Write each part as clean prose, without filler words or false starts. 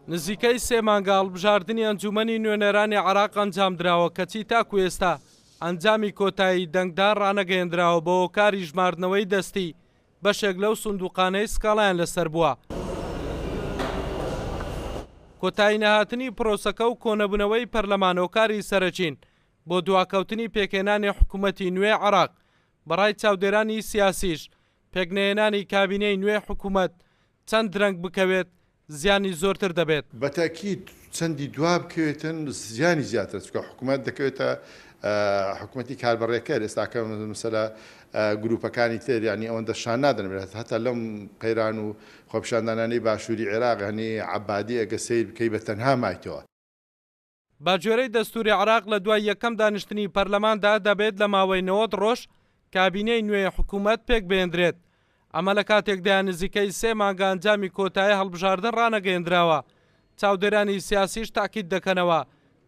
نزیکەی 3 مانگە هەڵبژاردننی ئەنجومەنی نوێنەرانی عێراق ئەنجام درراوە کەچی تاکو ئێستا ئەنجامی کۆتایی دەنگدان ڕانەگەیەندراوە بۆ هۆکاری ژماردنەوەی دەستی بەشێک لەو سندوقانەی سکاڵیان لەسەر بووە. کۆتایی نەهاتنی پرۆسەکە و کۆنەبوونەوەی پەرلەمانۆکاری سەرەچین بۆ دواکەوتنی پێکهێنانی حکوومەتی نوێ عێراق بەڕای چاودێرانی سیاسیش پێکنێنانی کابینەی نوێ حکوومەت چەند درەنگ بکەوێت زیانی زۆرتر دەبێت. بەتاکید چەندی دوا بکەوێتن زیانی زیاتر چکە حکوومەت دەکەوێتە حکوومەتی کاربڕێکەر ئێستاکە مەسەلا گروپەکانی تر ینی ئەوەندە شان نادەنێت هەتا لەم قەیران و خۆپیشاندانانەی باشووری عێراق هەنی عەبادی ئەگە سیر بکەی بە تەنها مایتەوە. باجێرەی دەستوری عێراق لە دوای یەکەم دانیشتنی پەرلەماندا دەبێت لە ماوەی 90 ڕۆژ کابینەی نوێ حکوومەت پێک بێندرێت. ئەمە لە کاتێکدا نزیکەی 3 مانگە ئەنجامی کۆتایی هەڵبژاردن ڕانەگەیەندراوە. چاودێرانی سیاسیش تاکید دەکەنەوە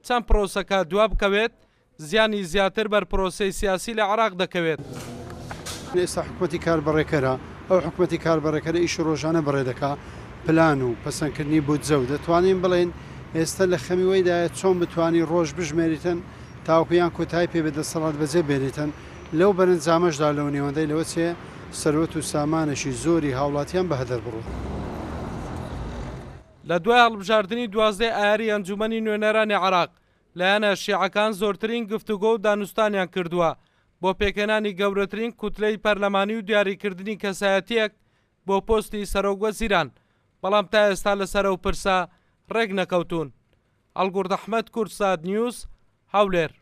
چەند پرۆسەکە دوا بکەوێت زیانی زیاتر بەر پرۆسەی سیاسی لە عێراق دەکەوێت. ئێستا حکوومەتی کاربڕێکەرە ئەو حکوومەتی کاربڕێکەرە ئیش ڕۆژانە بڕێ دەکا پلان و پەسەندکردنی بودجە و دەتوانین بڵێن ئێستا لە خەمیوەیدا چۆن بتوانی ڕۆژ بژمێریتن تاوکویان کۆتایی پێ بەدەسەڵات بەجێ بێنیتن لەو بەرەنجامەشدا لەو نێوەندەی لەوە چێ سەرۆت و سامانشی زۆری هاوڵاتیان بە هەدەر بڕوە. لە دوای هەڵبژاردننی 12 ئایاری ئەنجومەنی نوێنەرانی عێراق لایەنە شیعەکان زۆرترین گفتوگۆ و دانوستانیان کردووە بۆ پێکهێنانی گەورەترین کوتلەی پەرلەمانی و دیاریکردنی کەسایەتیەک بۆ پۆستی سەرۆکوەزیران، بەڵام تا ئێستا لەسەر ئەو پرسە ڕێک نەکەوتون. ئەلگورد ئەحمەد، کورتسات نیوز، هەولێر.